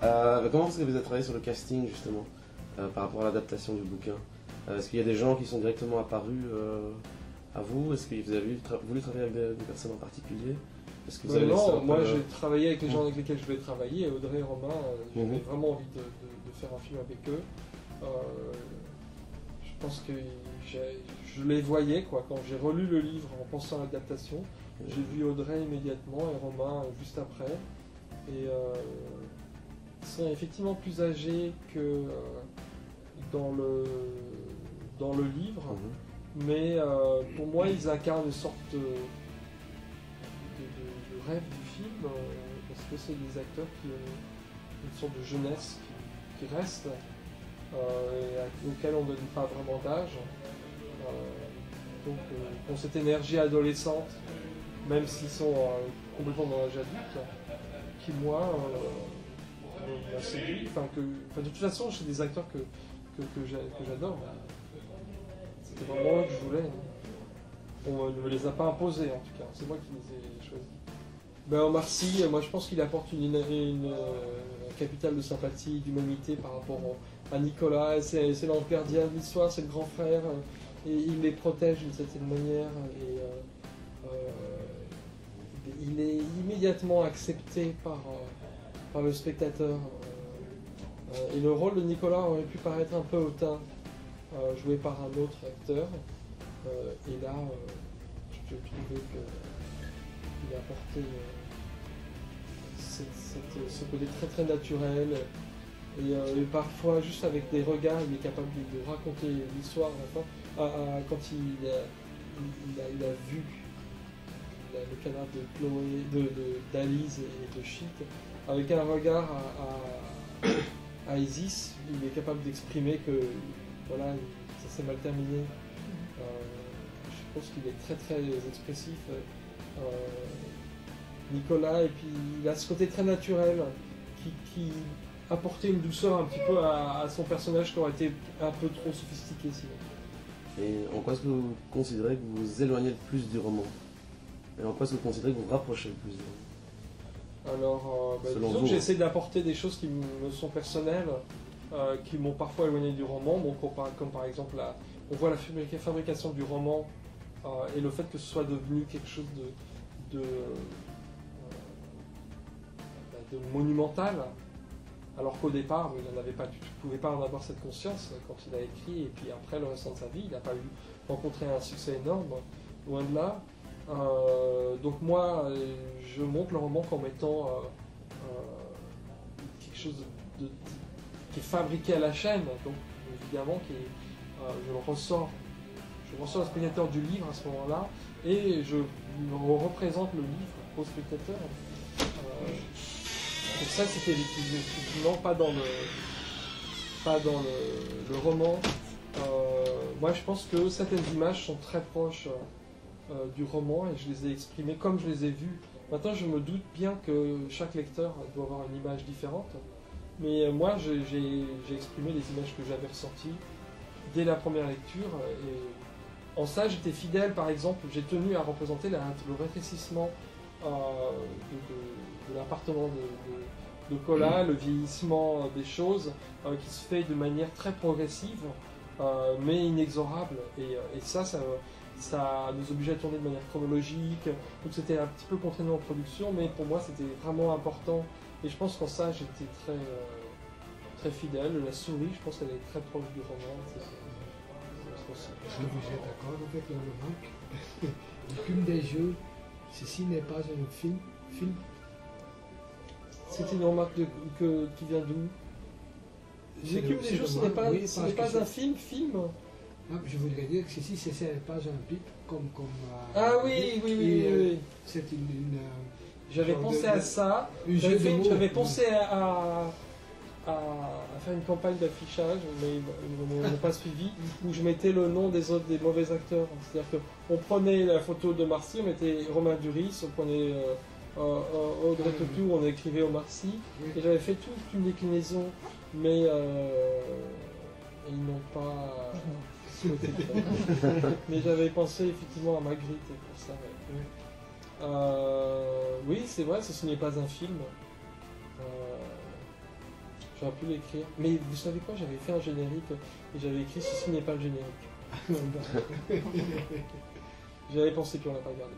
Comment est-ce que vous avez travaillé sur le casting justement par rapport à l'adaptation du bouquin? Est-ce qu'il y a des gens qui sont directement apparus à vous? Est-ce que vous avez voulu travailler avec des personnes en particulier? Est-ce que vous avez non, moi j'ai travaillé avec les gens avec lesquels je voulais travailler, Audrey et Romain, j'avais vraiment envie de faire un film avec eux. Je pense que je les voyais quoi. Quand j'ai relu le livre en pensant à l'adaptation, j'ai vu Audrey immédiatement et Romain juste après. Et ils sont effectivement plus âgés que dans le livre, mais pour moi ils incarnent une sorte de rêve du film, parce que c'est des acteurs qui ont une sorte de jeunesse qui reste, et auquel on ne donne pas vraiment d'âge. Donc ont cette énergie adolescente, même s'ils sont complètement dans l'âge adulte, qui moi m'a séduit. De toute façon, c'est des acteurs que j'adore. C'était vraiment eux que je voulais. On ne me les a pas imposés en tout cas, c'est moi qui les ai choisis. Omar Sy, moi je pense qu'il apporte une capitale de sympathie, d'humanité par rapport à Nicolas. C'est l'homme gardien de l'histoire, c'est le grand frère, et il les protège d'une certaine manière. Il est immédiatement accepté par le spectateur. Et le rôle de Nicolas aurait pu paraître un peu hautain, joué par un autre acteur. Et là, je trouvais qu'il apportait ce côté très très naturel. Et parfois, juste avec des regards, il est capable de raconter l'histoire. Quand il a vu le cadavre de Chloé, d'Alice et de Chit, avec un regard à Isis, il est capable d'exprimer que voilà, ça s'est mal terminé. Je pense qu'il est très très expressif. Nicolas, et puis il a ce côté très naturel qui apportait une douceur un petit peu à son personnage qui aurait été un peu trop sophistiqué sinon. Et en quoi est-ce que vous considérez que vous vous éloignez le plus du roman? Et en quoi est-ce que vous considérez que vous vous rapprochez le plus du roman? Alors, disons que j'essaie d'apporter des choses qui me sont personnelles, qui m'ont parfois éloigné du roman, comme par exemple on voit la fabrication du roman et le fait que ce soit devenu quelque chose de monumental, alors qu'au départ, il n'en avait pas du tout, il ne pouvait pas en avoir cette conscience quand il a écrit, et puis après le restant de sa vie, il n'a pas rencontré un succès énorme, loin de là. Donc moi, je montre le roman comme étant quelque chose qui est fabriqué à la chaîne, donc évidemment je ressors le spectateur du livre à ce moment-là, et je représente le livre au spectateur. Et ça, c'était effectivement pas dans le roman. Moi, je pense que certaines images sont très proches du roman et je les ai exprimées comme je les ai vues. Maintenant, je me doute bien que chaque lecteur doit avoir une image différente. Mais moi, j'ai exprimé les images que j'avais ressenties dès la première lecture. Et en ça, j'étais fidèle. Par exemple, j'ai tenu à représenter le rétrécissement de l'appartement de Cola, le vieillissement des choses qui se fait de manière très progressive, mais inexorable. Et ça nous obligeait à tourner de manière chronologique. Donc c'était un petit peu contraignant en production, mais pour moi, c'était vraiment important. Et je pense qu'en ça, j'étais très fidèle. La souris, je pense qu'elle est très proche du roman. Est-ce que vous êtes d'accord avec le remarque? L'écume des jeux, ceci n'est pas un film. C'était une remarque qui vient d'où? L'écume des jeux, ce n'est pas un film. Ah, je voudrais dire que ceci, ce n'est pas un pic comme ah oui. C'est j'avais pensé à ça. J'avais pensé à faire une campagne d'affichage, mais ils n'ont pas suivi, où je mettais le nom des mauvais acteurs. C'est-à-dire qu'on prenait la photo de Marcy, on mettait Romain Duris, on prenait Audrey Tautou, on écrivait Omar Sy, et j'avais fait toute une déclinaison, mais ils n'ont pas souhaité. Mais j'avais pensé effectivement à Magritte pour ça. Oui, c'est vrai, ce n'est pas un film. J'aurais pu l'écrire. Mais vous savez quoi, j'avais fait un générique et j'avais écrit ceci n'est pas le générique. J'avais pensé puis on l'a pas gardé.